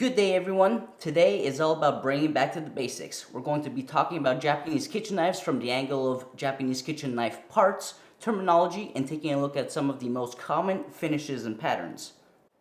Good day everyone. Today is all about bringing back to the basics. We're going to be talking about Japanese kitchen knives from the angle of Japanese kitchen knife parts, terminology, and taking a look at some of the most common finishes and patterns.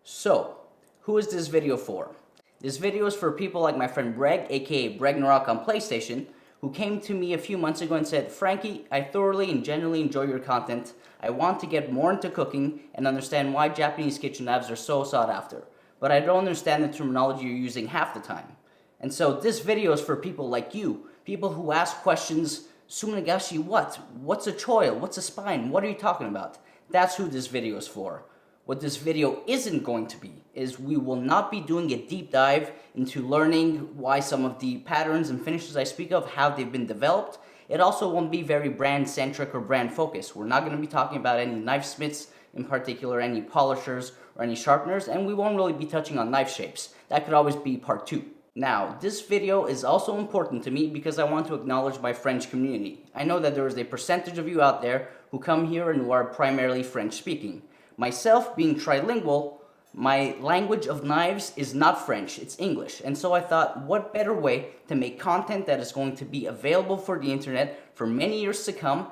So, who is this video for? This video is for people like my friend Breg, aka Bregnarok on PlayStation, who came to me a few months ago and said, Frankie, I thoroughly and genuinely enjoy your content. I want to get more into cooking and understand why Japanese kitchen knives are so sought after. But I don't understand the terminology you're using half the time. And so this video is for people like you, people who ask questions, Suminagashi what? What's a choil? What's a spine? What are you talking about? That's who this video is for. What this video isn't going to be is we will not be doing a deep dive into learning why some of the patterns and finishes I speak of, how they've been developed. It also won't be very brand centric or brand focused. We're not going to be talking about any knife smiths in particular, any polishers or any sharpeners, and we won't really be touching on knife shapes. That could always be part 2. Now, this video is also important to me because I want to acknowledge my French community. I know that there is a percentage of you out there who come here and who are primarily French speaking. Myself, being trilingual, my language of knives is not French, it's English. And so I thought, what better way to make content that is going to be available for the internet for many years to come,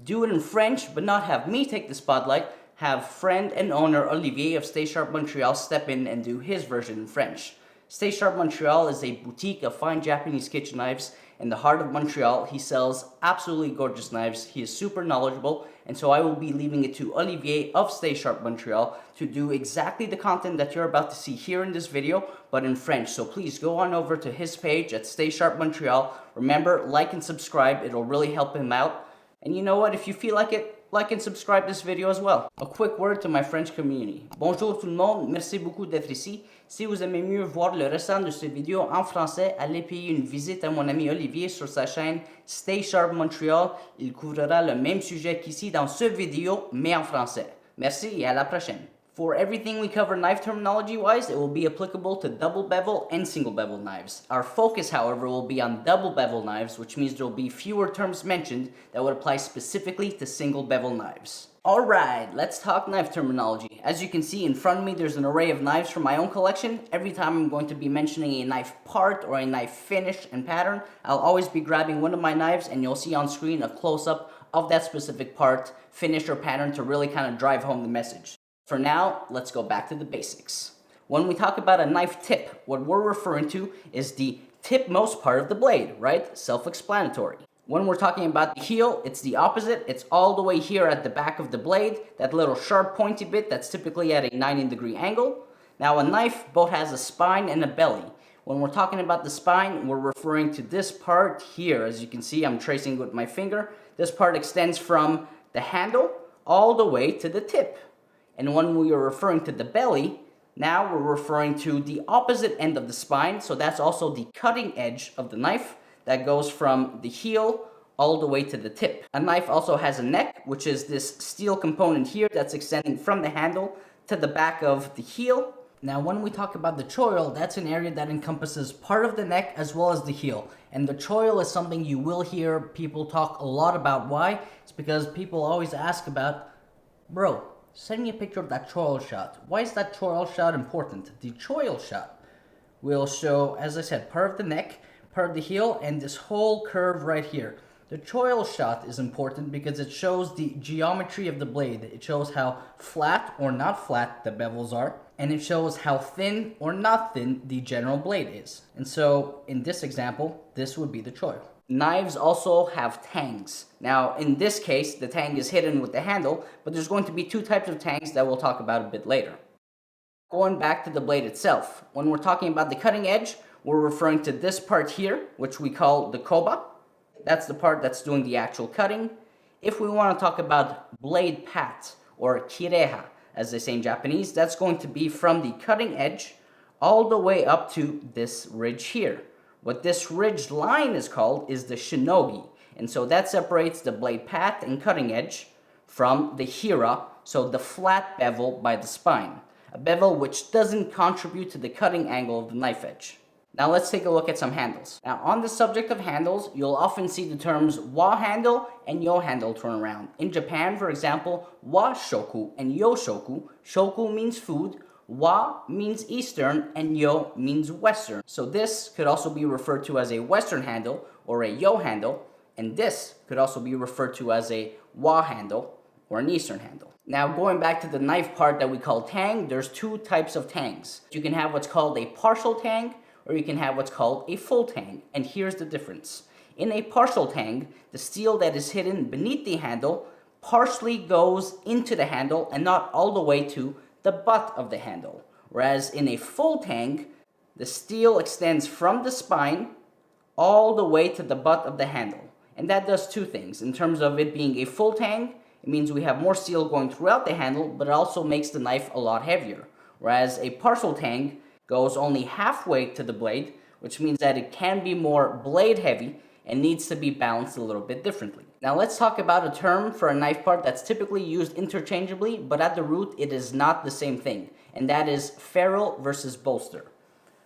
do it in French, but not have me take the spotlight, have friend and owner Olivier of Stay Sharp Montreal step in and do his version in French. Stay Sharp Montreal is a boutique of fine Japanese kitchen knives in the heart of Montreal. He sells absolutely gorgeous knives. He is super knowledgeable, and so I will be leaving it to Olivier of Stay Sharp Montreal to do exactly the content that you're about to see here in this video, but in French. So please go on over to his page at Stay Sharp Montreal. Remember, like and subscribe. It'll really help him out. And you know what? If you feel like it, like and subscribe this video as well. A quick word to my French community. Bonjour tout le monde, merci beaucoup d'être ici. Si vous aimez mieux voir le restant de cette vidéo en français, allez payer une visite à mon ami Olivier sur sa chaîne Stay Sharp Montreal. Il couvrira le même sujet qu'ici dans cette vidéo, mais en français. Merci et à la prochaine. For everything we cover knife terminology-wise, it will be applicable to double bevel and single bevel knives. Our focus, however, will be on double bevel knives, which means there will be fewer terms mentioned that would apply specifically to single bevel knives. Alright, let's talk knife terminology. As you can see in front of me, there's an array of knives from my own collection. Every time I'm going to be mentioning a knife part or a knife finish and pattern, I'll always be grabbing one of my knives and you'll see on screen a close-up of that specific part, finish, or pattern to really kind of drive home the message. For now, let's go back to the basics. When we talk about a knife tip, what we're referring to is the tipmost part of the blade, right? Self-explanatory. When we're talking about the heel, it's the opposite. It's all the way here at the back of the blade, that little sharp pointy bit that's typically at a 90-degree angle. Now, a knife both has a spine and a belly. When we're talking about the spine, we're referring to this part here. As you can see, I'm tracing with my finger. This part extends from the handle all the way to the tip. And when we are referring to the belly, now we're referring to the opposite end of the spine. So that's also the cutting edge of the knife that goes from the heel all the way to the tip. A knife also has a neck, which is this steel component here that's extending from the handle to the back of the heel. Now, when we talk about the choil, that's an area that encompasses part of the neck as well as the heel. And the choil is something you will hear people talk a lot about. Why? It's because people always ask about, bro, send me a picture of that choil shot. Why is that choil shot important? The choil shot will show, as I said, part of the neck, part of the heel, and this whole curve right here. The choil shot is important because it shows the geometry of the blade. It shows how flat or not flat the bevels are, and it shows how thin or not thin the general blade is. And so, in this example, this would be the choil. Knives also have tangs. Now, in this case, the tang is hidden with the handle, but there's going to be two types of tangs that we'll talk about a bit later. Going back to the blade itself, when we're talking about the cutting edge, we're referring to this part here, which we call the koba. That's the part that's doing the actual cutting. If we want to talk about blade pat, or kireha, as they say in Japanese, that's going to be from the cutting edge all the way up to this ridge here. What this ridged line is called is the shinogi, and so that separates the blade pat and cutting edge from the hira, so the flat bevel by the spine, a bevel which doesn't contribute to the cutting angle of the knife edge. Now let's take a look at some handles. Now on the subject of handles, you'll often see the terms wa handle and yo handle thrown around. In Japan, for example, wa shoku and yo shoku, shoku means food, Wa means Eastern and Yo means Western. So this could also be referred to as a Western handle or a Yo handle, and this could also be referred to as a Wa handle or an Eastern handle. Now going back to the knife part that we call tang, there's two types of tangs. You can have what's called a partial tang, or you can have what's called a full tang, and here's the difference. In a partial tang, the steel that is hidden beneath the handle partially goes into the handle and not all the way to the butt of the handle. Whereas in a full tang, the steel extends from the spine all the way to the butt of the handle. And that does two things. In terms of it being a full tang, it means we have more steel going throughout the handle, but it also makes the knife a lot heavier. Whereas a partial tang goes only halfway to the blade, which means that it can be more blade heavy and needs to be balanced a little bit differently. Now let's talk about a term for a knife part that's typically used interchangeably, but at the root it is not the same thing, and that is ferrule versus bolster.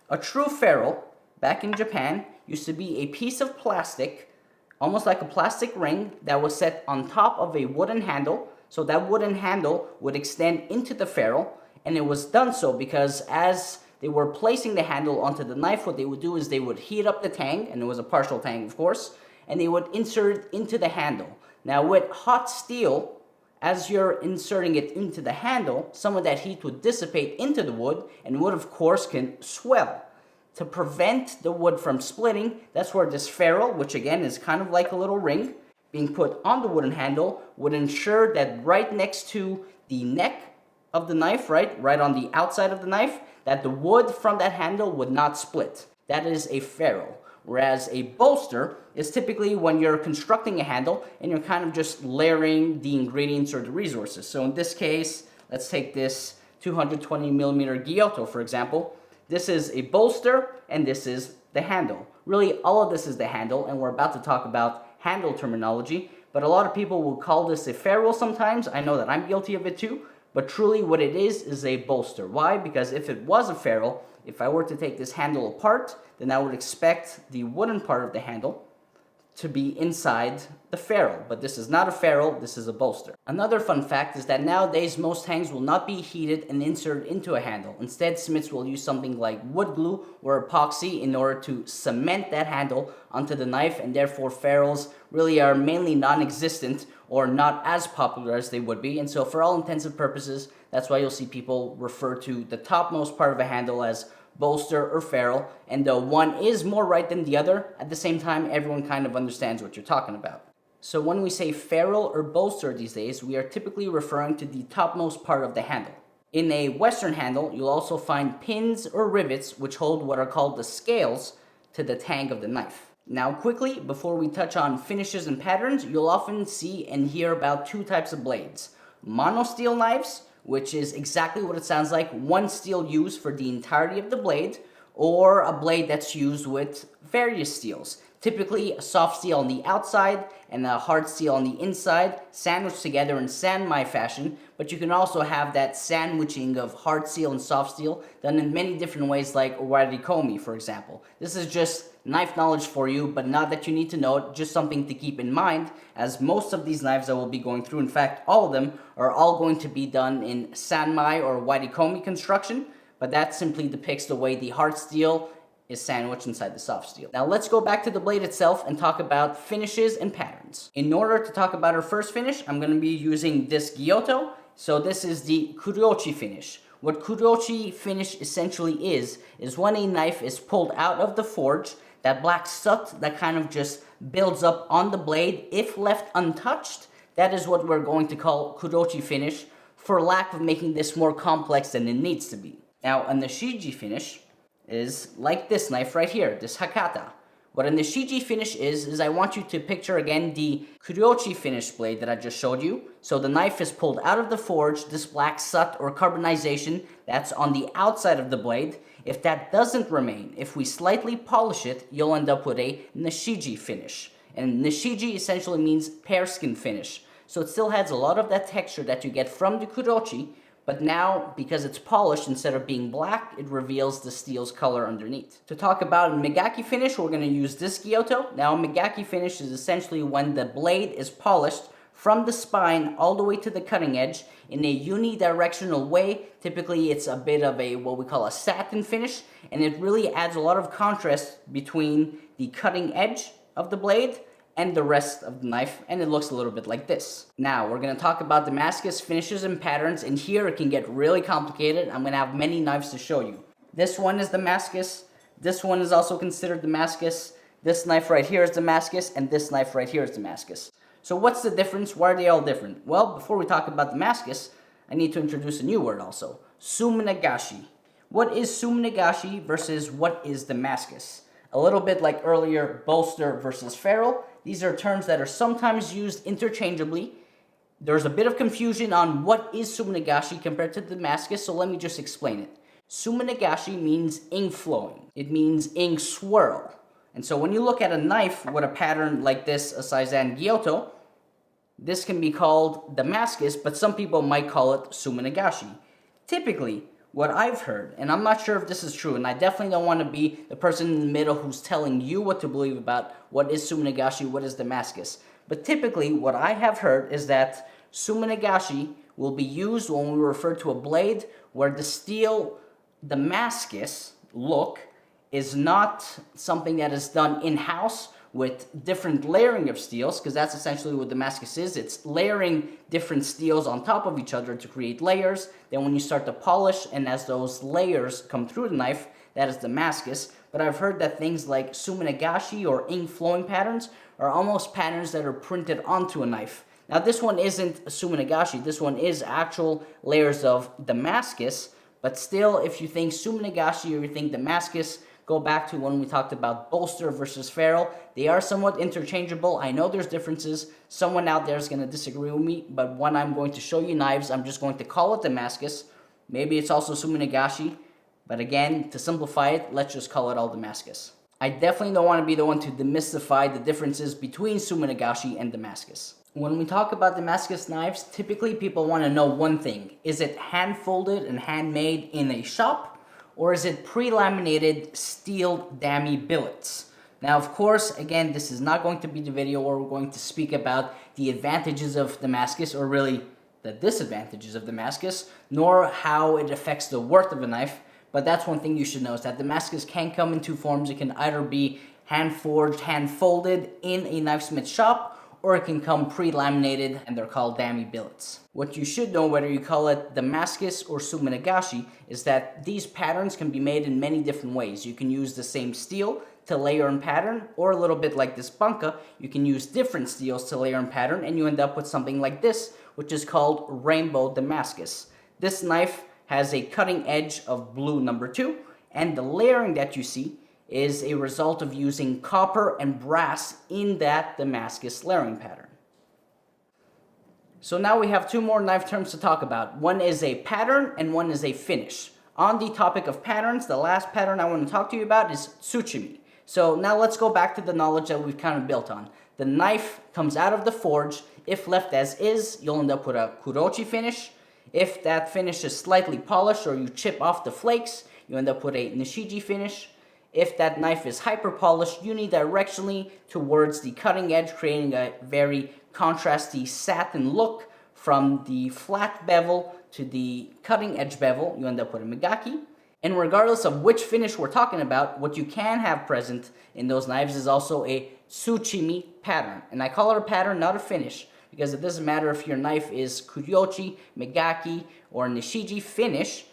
A true ferrule, back in Japan, used to be a piece of plastic, almost like a plastic ring, that was set on top of a wooden handle, so that wooden handle would extend into the ferrule, and it was done so because as they were placing the handle onto the knife, what they would do is they would heat up the tang, and it was a partial tang of course, and they would insert it into the handle. Now with hot steel, as you're inserting it into the handle, some of that heat would dissipate into the wood, and wood of course can swell. To prevent the wood from splitting, that's where this ferrule, which again is kind of like a little ring, being put on the wooden handle, would ensure that right next to the neck of the knife, right on the outside of the knife, that the wood from that handle would not split. That is a ferrule. Whereas a bolster is typically when you're constructing a handle and you're kind of just layering the ingredients or the resources. So in this case, let's take this 220 millimeter Giotto, for example. This is a bolster and this is the handle. Really, all of this is the handle, and we're about to talk about handle terminology, but a lot of people will call this a ferrule sometimes. I know that I'm guilty of it too. But truly what it is a bolster. Why? Because if it was a ferrule, if I were to take this handle apart, then I would expect the wooden part of the handle to be inside the ferrule. But this is not a ferrule, this is a bolster. Another fun fact is that nowadays most tangs will not be heated and inserted into a handle. Instead, smiths will use something like wood glue or epoxy in order to cement that handle onto the knife, and therefore ferrules really are mainly non-existent or not as popular as they would be. And so for all intents and purposes, that's why you'll see people refer to the topmost part of a handle as bolster or ferrule, and though one is more right than the other, at the same time everyone kind of understands what you're talking about. So when we say ferrule or bolster these days, we are typically referring to the topmost part of the handle. In a Western handle, you'll also find pins or rivets which hold what are called the scales to the tang of the knife. Now quickly, before we touch on finishes and patterns, you'll often see and hear about two types of blades. Monosteel knives, which is exactly what it sounds like, one steel used for the entirety of the blade, or a blade that's used with various steels. Typically a soft steel on the outside and a hard steel on the inside, sandwiched together in sanmai fashion, but you can also have that sandwiching of hard steel and soft steel done in many different ways, like warikomi, for example. This is just knife knowledge for you, but not that you need to know it, just something to keep in mind, as most of these knives that we'll be going through, in fact all of them, are all going to be done in sanmai or warikomi construction, but that simply depicts the way the hard steel is sandwiched inside the soft steel. Now let's go back to the blade itself and talk about finishes and patterns. In order to talk about our first finish, I'm going to be using this Giotto. So this is the kurouchi finish. What kurouchi finish essentially is when a knife is pulled out of the forge, that black soot that kind of just builds up on the blade, if left untouched, that is what we're going to call kurouchi finish, for lack of making this more complex than it needs to be. Now a nishiji finish is like this knife right here, this Hakata. What a nishiji finish is I want you to picture again the kurouchi finish blade that I just showed you. So the knife is pulled out of the forge, this black soot or carbonization that's on the outside of the blade. If that doesn't remain, if we slightly polish it, you'll end up with a nishiji finish. And nishiji essentially means pear skin finish. So it still has a lot of that texture that you get from the kurouchi, but now, because it's polished, instead of being black, it reveals the steel's color underneath. To talk about a megaki finish, we're going to use this Giotto. Now, a megaki finish is essentially when the blade is polished from the spine all the way to the cutting edge in a unidirectional way. Typically, it's a bit of a what we call a satin finish, and it really adds a lot of contrast between the cutting edge of the blade and the rest of the knife, and it looks a little bit like this. Now, we're going to talk about Damascus finishes and patterns, and here it can get really complicated. I'm going to have many knives to show you. This one is Damascus. This one is also considered Damascus. This knife right here is Damascus, and this knife right here is Damascus. So what's the difference? Why are they all different? Well, before we talk about Damascus, I need to introduce a new word also. Suminagashi. What is Suminagashi versus what is Damascus? A little bit like earlier, bolster versus ferrule. These are terms that are sometimes used interchangeably. There's a bit of confusion on what is Suminagashi compared to Damascus, so let me just explain it. Suminagashi means ink flowing. It means ink swirl. And so when you look at a knife with a pattern like this, a Saizan Gyuto, this can be called Damascus, but some people might call it Suminagashi. Typically, what I've heard, and I'm not sure if this is true, and I definitely don't want to be the person in the middle who's telling you what to believe about what is Suminagashi, what is Damascus. But typically, what I have heard is that Suminagashi will be used when we refer to a blade where the steel Damascus look is not something that is done in-house with different layering of steels, because that's essentially what Damascus is. It's layering different steels on top of each other to create layers. Then when you start to polish, and as those layers come through the knife, that is Damascus. But I've heard that things like Suminagashi or ink flowing patterns are almost patterns that are printed onto a knife. Now this one isn't Suminagashi, this one is actual layers of Damascus, but still, if you think Suminagashi or you think Damascus, go back to when we talked about bolster versus ferrule. They are somewhat interchangeable. I know there's differences. Someone out there is going to disagree with me, but when I'm going to show you knives, I'm just going to call it Damascus. Maybe it's also Suminagashi, but again, to simplify it, let's just call it all Damascus. I definitely don't want to be the one to demystify the differences between Suminagashi and Damascus. When we talk about Damascus knives, typically people want to know one thing. Is it hand-folded and handmade in a shop? Or is it pre-laminated steel dummy billets? Now, of course, again, this is not going to be the video where we're going to speak about the advantages of Damascus, or really the disadvantages of Damascus, nor how it affects the worth of a knife. But that's one thing you should know, is that Damascus can come in two forms. It can either be hand-forged, hand-folded in a knifesmith shop, or it can come pre-laminated, and they're called dummy billets. What you should know, whether you call it Damascus or Suminagashi, is that these patterns can be made in many different ways. You can use the same steel to layer and pattern, or a little bit like this banca, you can use different steels to layer and pattern, and you end up with something like this, which is called Rainbow Damascus. This knife has a cutting edge of blue number 2, and the layering that you see is a result of using copper and brass in that Damascus layering pattern. So now we have two more knife terms to talk about. One is a pattern and one is a finish. On the topic of patterns, the last pattern I want to talk to you about is tsuchimi. So now let's go back to the knowledge that we've kind of built on. The knife comes out of the forge. If left as is, you'll end up with a kurouchi finish. If that finish is slightly polished or you chip off the flakes, you end up with a nishiji finish. If that knife is hyper polished unidirectionally towards the cutting edge, creating a very contrasty satin look from the flat bevel to the cutting edge bevel, you end up with a megaki. And regardless of which finish we're talking about, what you can have present in those knives is also a tsuchimi pattern. And I call it a pattern, not a finish, because it doesn't matter if your knife is kurouchi, megaki, or nishiji finish.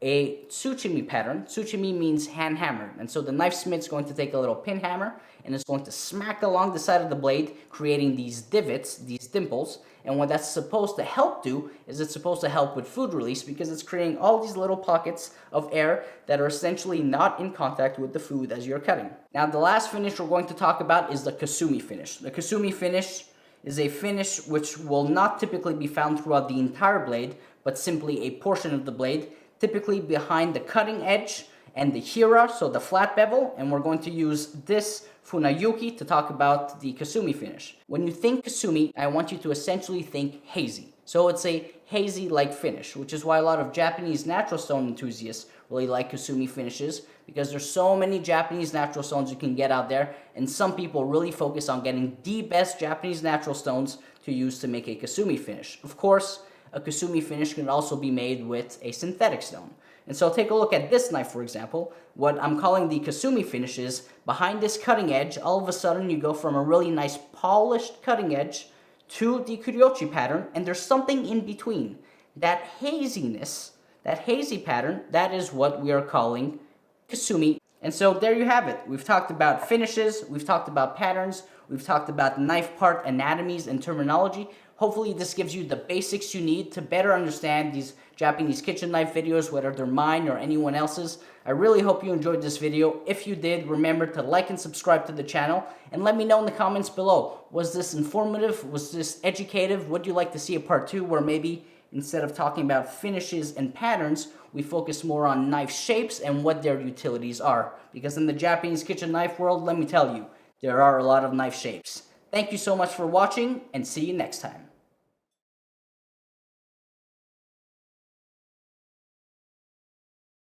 A tsuchimi pattern. Tsuchimi means hand hammered, and so the knife smith's going to take a little pin hammer and it's going to smack along the side of the blade, creating these divots, these dimples. And what that's supposed to help do is it's supposed to help with food release, because it's creating all these little pockets of air that are essentially not in contact with the food as you're cutting. Now, the last finish we're going to talk about is the kasumi finish. The kasumi finish is a finish which will not typically be found throughout the entire blade, but simply a portion of the blade, typically behind the cutting edge and the hira, so the flat bevel, and we're going to use this funayuki to talk about the kasumi finish. When you think kasumi, I want you to essentially think hazy. So it's a hazy-like finish, which is why a lot of Japanese natural stone enthusiasts really like kasumi finishes, because there's so many Japanese natural stones you can get out there, and some people really focus on getting the best Japanese natural stones to use to make a kasumi finish. Of course, a kasumi finish can also be made with a synthetic stone. And so take a look at this knife, for example. What I'm calling the kasumi finish is behind this cutting edge, all of a sudden you go from a really nice polished cutting edge to the kurouchi pattern, and there's something in between. That haziness, that hazy pattern, that is what we are calling kasumi. And so there you have it. We've talked about finishes, we've talked about patterns, we've talked about knife part anatomies and terminology. Hopefully this gives you the basics you need to better understand these Japanese kitchen knife videos, whether they're mine or anyone else's. I really hope you enjoyed this video. If you did, remember to like and subscribe to the channel, and let me know in the comments below. Was this informative? Was this educative? Would you like to see a part 2 where maybe instead of talking about finishes and patterns, we focus more on knife shapes and what their utilities are? Because in the Japanese kitchen knife world, let me tell you, there are a lot of knife shapes. Thank you so much for watching, and see you next time.